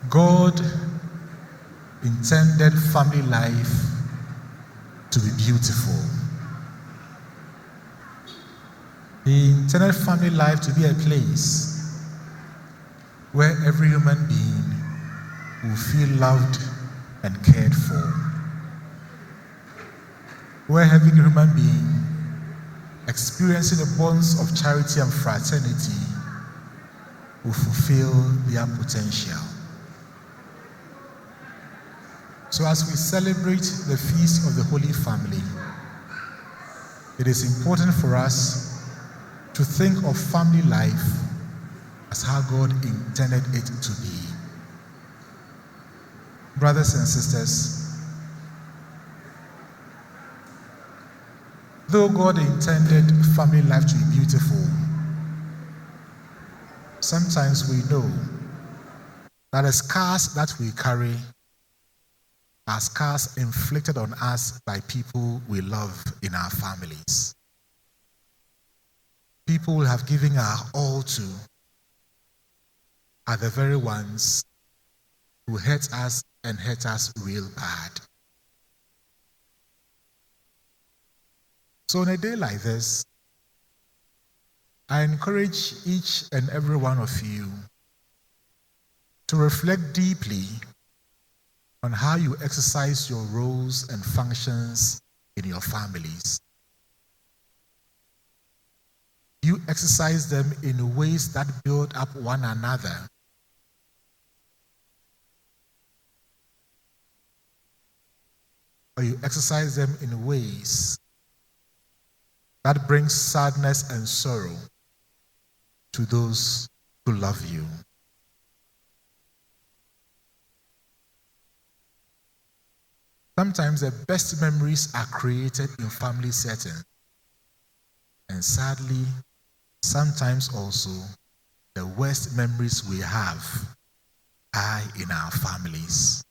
God intended family life to be beautiful. He intended family life to be a place where every human being will feel loved and cared for, where every human being experiencing the bonds of charity and fraternity will fulfill their potential. So as we celebrate the feast of the Holy Family, it is important for us to think of family life as how God intended it to be. Brothers and sisters, though God intended family life to be beautiful, sometimes we know that the scars that we carry are scars inflicted on us by people we love in our families. People we have given our all to are the very ones who hurt us and hurt us real bad. So on a day like this, I encourage each and every one of you to reflect deeply on how you exercise your roles and functions in your families. You exercise them in ways that build up one another, or you exercise them in ways that bring sadness and sorrow to those who love you. Sometimes the best memories are created in family settings, and sadly, sometimes also the worst memories we have are in our families.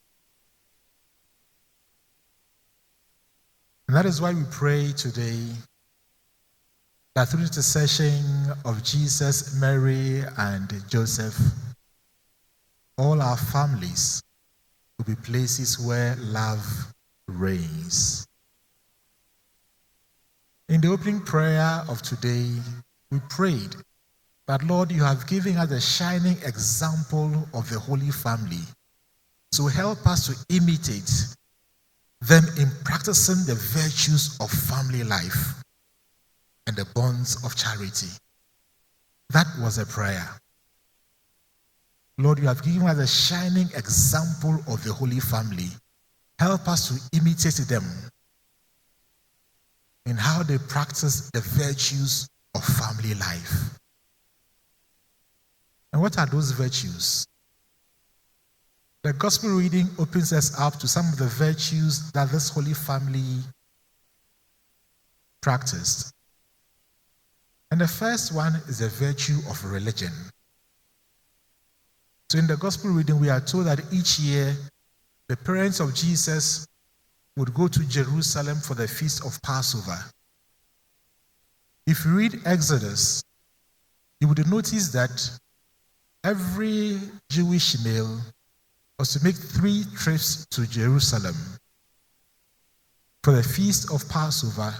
And that is why we pray today that through the intercession of Jesus, Mary, and Joseph, all our families will be places where love reigns. In the opening prayer of today, we prayed that, Lord, you have given us a shining example of the Holy Family. So help us to imitate them in practicing the virtues of family life and the bonds of charity. That was a prayer. Lord, you have given us a shining example of the Holy Family. Help us to imitate them in how they practice the virtues of family life. And what are those virtues? The gospel reading opens us up to some of the virtues that this Holy Family practiced. And the first one is the virtue of religion. So in the gospel reading, we are told that each year the parents of Jesus would go to Jerusalem for the feast of Passover. If you read Exodus, you would notice that every Jewish male was to make 3 trips to Jerusalem for the feast of Passover,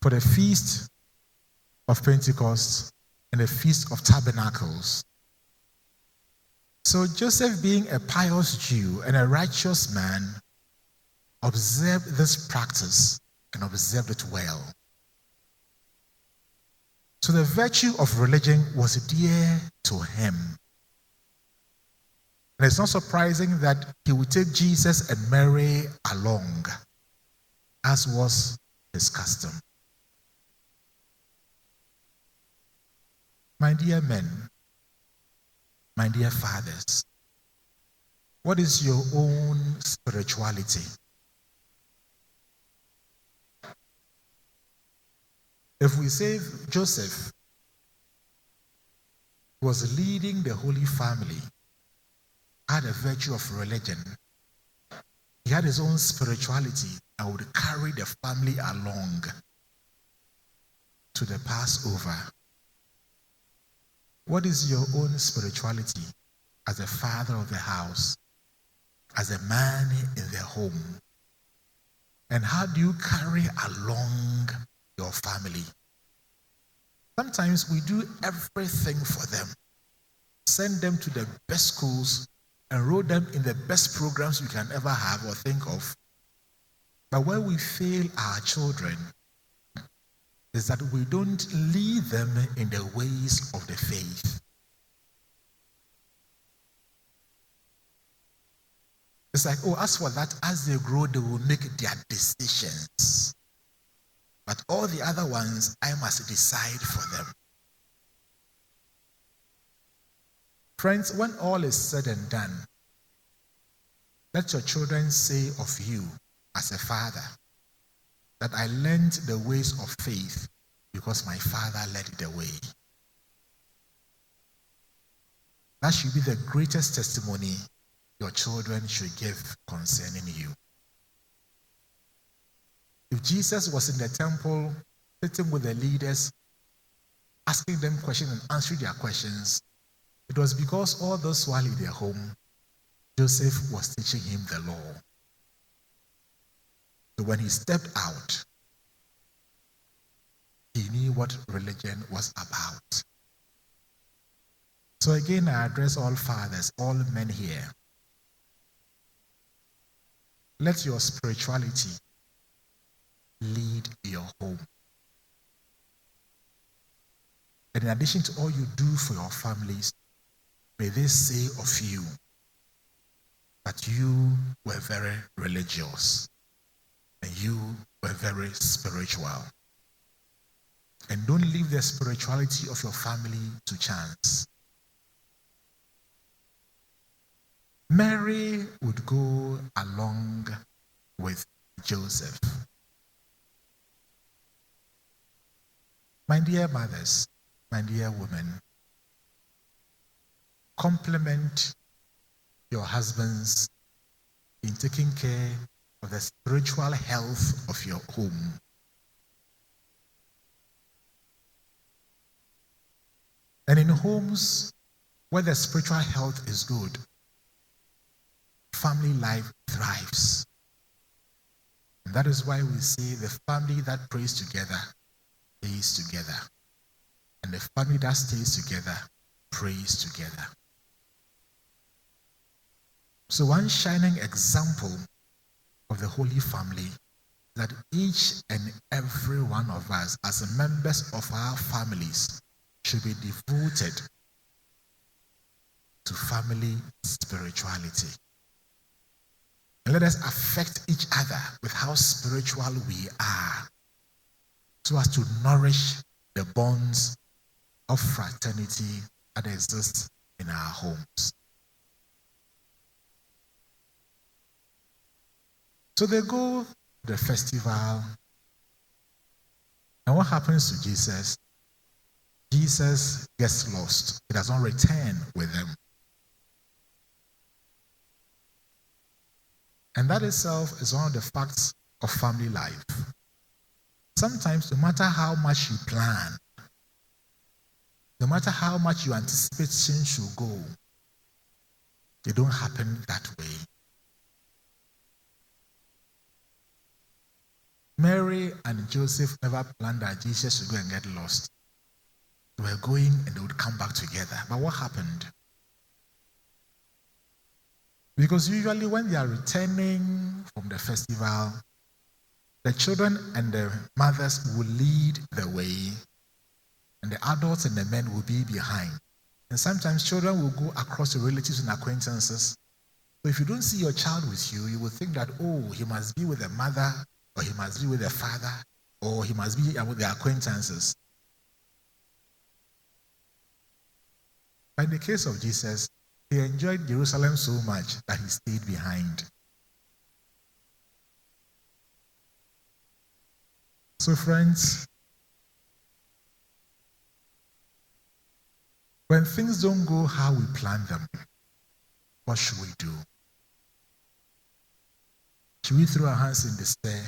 for the feast of Pentecost, and the feast of Tabernacles. So Joseph, being a pious Jew and a righteous man, observed this practice and observed it well. So the virtue of religion was dear to him. And it's not surprising that he would take Jesus and Mary along, as was his custom. My dear men, my dear fathers, what is your own spirituality? If we say Joseph was leading the Holy Family, had a virtue of religion, he had his own spirituality and would carry the family along to the Passover. What is your own spirituality? as a father of the house, as a man in the home? And how do you carry along your family? Sometimes we do everything for them, send them to the best schools, enroll them in the best programs we can ever have or think of. But where we fail our children is that we don't lead them in the ways of the faith. It's like, oh, as for that, as they grow, they will make their decisions. But all the other ones, I must decide for them. Friends, when all is said and done, let your children say of you as a father that I learned the ways of faith because my father led the way. That should be the greatest testimony your children should give concerning you. If Jesus was in the temple, sitting with the leaders, asking them questions and answering their questions, it was because all this while in their home, Joseph was teaching him the law. So when he stepped out, he knew what religion was about. So again, I address all fathers, all men here. Let your spirituality lead your home. And in addition to all you do for your families, may they say of you that you were very religious and you were very spiritual. And don't leave the spirituality of your family to chance. Mary would go along with Joseph. My dear mothers, my dear women, compliment your husbands in taking care of the spiritual health of your home. And in homes where the spiritual health is good, family life thrives. And that is why we say the family that prays together stays together. And the family that stays together prays together. So one shining example of the Holy Family is that each and every one of us as members of our families should be devoted to family spirituality. And let us affect each other with how spiritual we are so as to nourish the bonds of fraternity that exist in our homes. So they go to the festival, and what happens to Jesus? Jesus gets lost. He does not return with them. And that itself is one of the facts of family life. Sometimes, no matter how much you plan, no matter how much you anticipate things should go, they don't happen that way. Mary and Joseph never planned that Jesus should go and get lost. They were going and they would come back together. But what happened? Because usually when they are returning from the festival, the children and the mothers will lead the way, and the adults and the men will be behind. And sometimes children will go across to relatives and acquaintances. So if you don't see your child with you, you will think that, oh, he must be with the mother, or he must be with the father, or he must be with the acquaintances. But in the case of Jesus, he enjoyed Jerusalem so much that he stayed behind. So friends, when things don't go how we plan them, what should we do? Should we throw our hands in despair?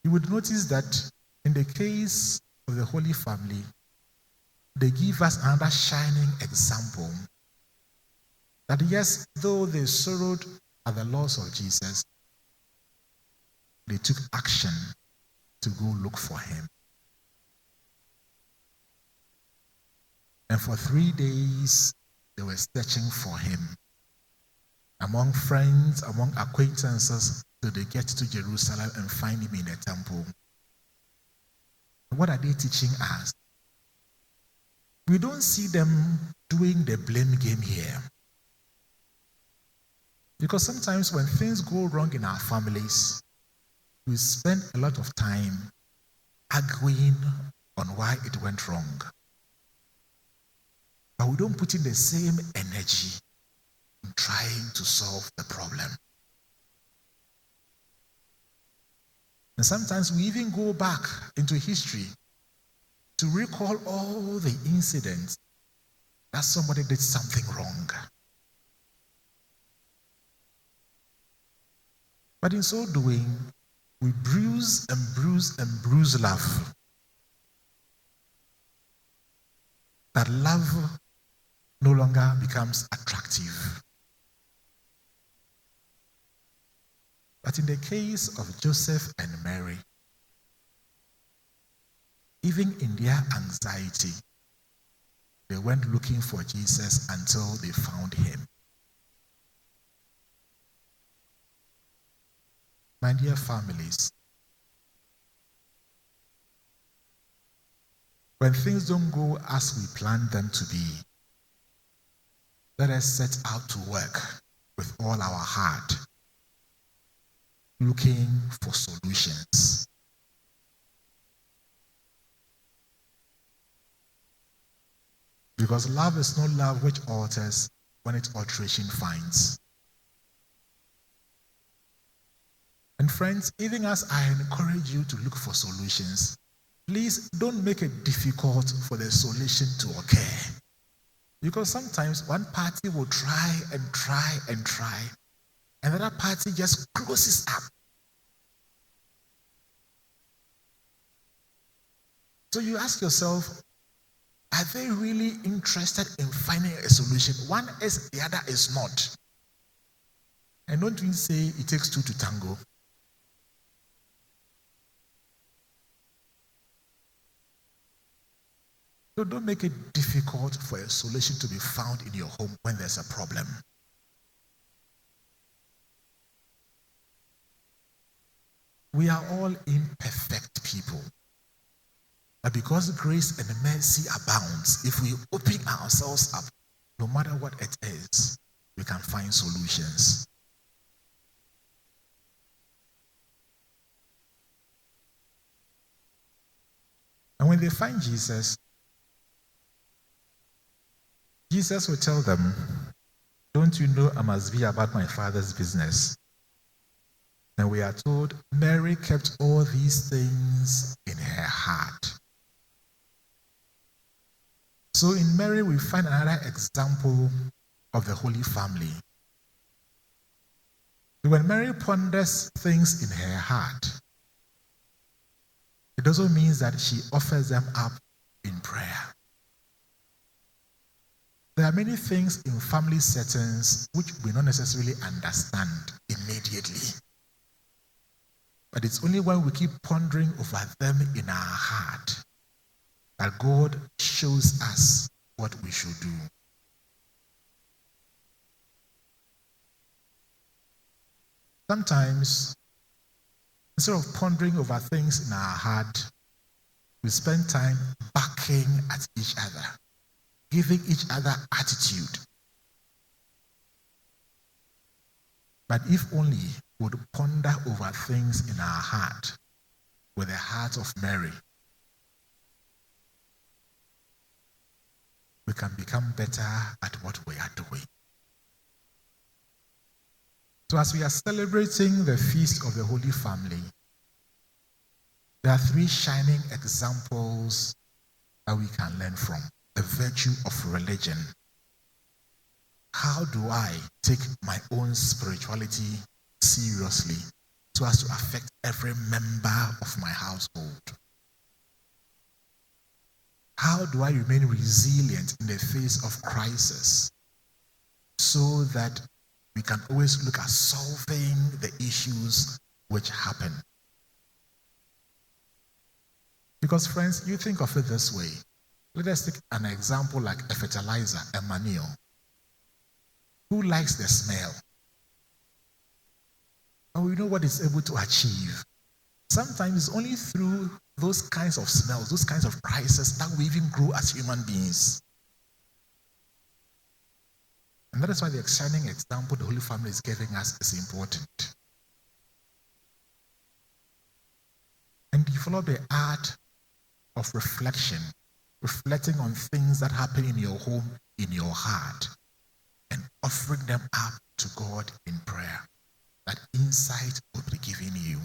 You would notice that in the case of the Holy Family, they give us another shining example that yes, though they sorrowed at the loss of Jesus, they took action to go look for him. And for 3 days, they were searching for him. Among friends, among acquaintances, till they get to Jerusalem and find him in the temple. What are they teaching us? We don't see them doing the blame game here. Because sometimes when things go wrong in our families, we spend a lot of time arguing on why it went wrong. But we don't put in the same energy in trying to solve the problem. And sometimes we even go back into history to recall all the incidents that somebody did something wrong. But in so doing, we bruise and bruise and bruise love. That love no longer becomes attractive. But in the case of Joseph and Mary, even in their anxiety, they went looking for Jesus until they found him. My dear families, when things don't go as we plan them to be, let us set out to work with all our heart, looking for solutions. Because love is not love which alters when its alteration finds. And friends, even as I encourage you to look for solutions, please don't make it difficult for the solution to occur. Because sometimes one party will try and try and try, and the other party just closes up. So you ask yourself, are they really interested in finding a solution? One is, the other is not. And don't we say it takes two to tango? So don't make it difficult for a solution to be found in your home when there's a problem. We are all imperfect people. But because grace and mercy abounds, if we open ourselves up, no matter what it is, we can find solutions. And when they find Jesus, Jesus will tell them, don't you know I must be about my Father's business? And we are told Mary kept all these things in her heart. So in Mary, we find another example of the Holy Family. When Mary ponders things in her heart, it doesn't mean that she offers them up in prayer. There are many things in family settings which we don't necessarily understand immediately. But it's only when we keep pondering over them in our heart that God shows us what we should do. Sometimes, instead of pondering over things in our heart, we spend time barking at each other, giving each other attitude. But if only we would ponder over things in our heart with the heart of Mary, we can become better at what we are doing. So as we are celebrating the feast of the Holy Family, there are three shining examples that we can learn from. The virtue of religion. How do I take my own spirituality seriously so as to affect every member of my household? How do I remain resilient in the face of crisis so that we can always look at solving the issues which happen? Because friends, you think of it this way. Let us take an example like a fertilizer, a manure. Who likes the smell? And we know what it's able to achieve. Sometimes it's only through those kinds of smells, those kinds of crises that we even grow as human beings. And that is why the exciting example the Holy Family is giving us is important. And develop the art of reflection, reflecting on things that happen in your home, in your heart, and offering them up to God in prayer. That insight will be given you.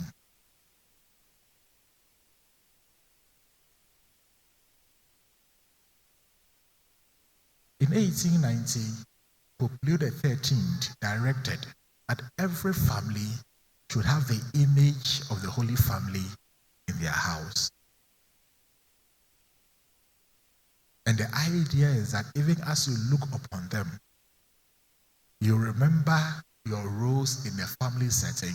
In 1890, Pope Leo XIII directed that every family should have the image of the Holy Family in their house. And the idea is that even as you look upon them, you remember your roles in the family setting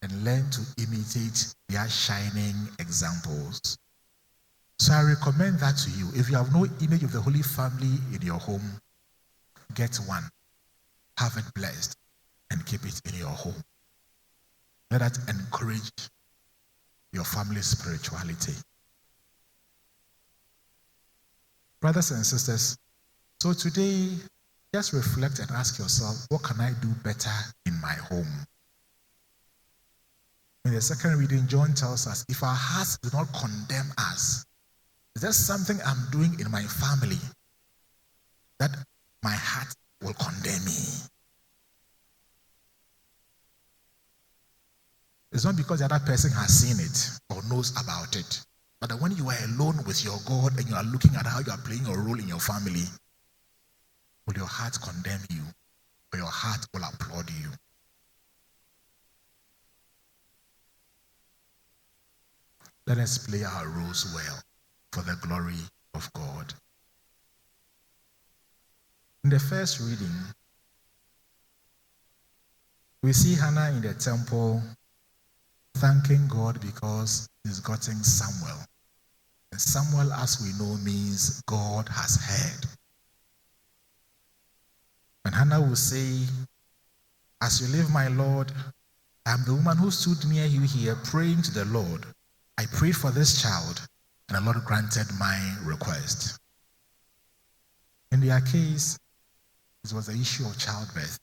and learn to imitate their shining examples. So I recommend that to you. If you have no image of the Holy Family in your home, get one, have it blessed, and keep it in your home. Let that encourage your family's spirituality. Brothers and sisters, so today, just reflect and ask yourself, what can I do better in my home? In the second reading, John tells us, if our hearts do not condemn us, is there something I'm doing in my family that my heart will condemn me? It's not because the other person has seen it or knows about it, but that when you are alone with your God and you are looking at how you are playing a role in your family, will your heart condemn you or your heart will applaud you? Let us play our roles well for the glory of God. In the first reading, we see Hannah in the temple thanking God because he's gotten Samuel. And Samuel, as we know, means God has heard. And Hannah will say, as you live, my Lord, I am the woman who stood near you here praying to the Lord. I prayed for this child, and the Lord granted my request. In their case, it was the issue of childbirth.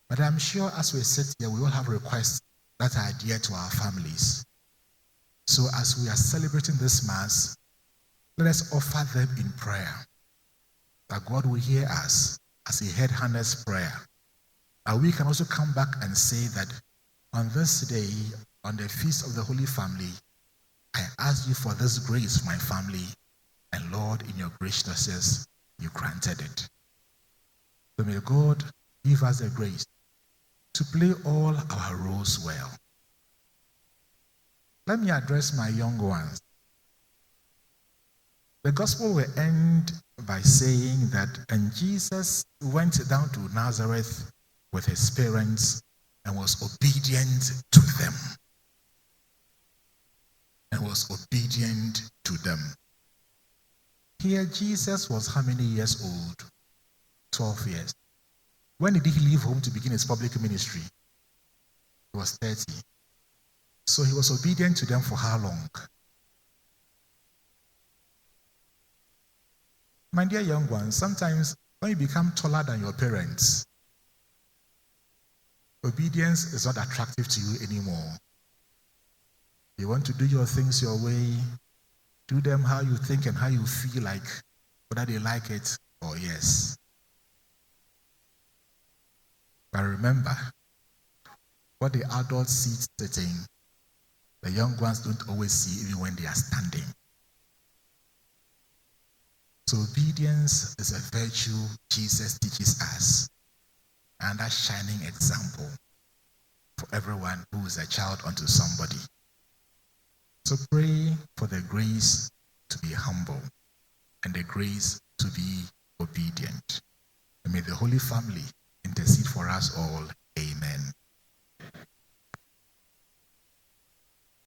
But I'm sure as we sit here, we all have requests that are dear to our families. So as we are celebrating this Mass, let us offer them in prayer, that God will hear us as he heard Hannah's prayer. And we can also come back and say that on this day, on the Feast of the Holy Family, I ask you for this grace for my family, and Lord, in your graciousness, you granted it. So may God give us the grace to play all our roles well. Let me address my young ones. The gospel will end by saying that, and Jesus went down to Nazareth with his parents and was obedient to them. And was obedient to them. Here, Jesus was how many years old? 12 years. When did he leave home to begin his public ministry? He was 30. So he was obedient to them for how long? My dear young ones, sometimes when you become taller than your parents, obedience is not attractive to you anymore. You want to do your things your way, do them how you think and how you feel like, whether they like it or yes. But remember, what the adults see sitting, the young ones don't always see even when they are standing. So obedience is a virtue Jesus teaches us, and a shining example for everyone who is a child unto somebody. So pray for the grace to be humble, and the grace to be obedient. And may the Holy Family intercede for us all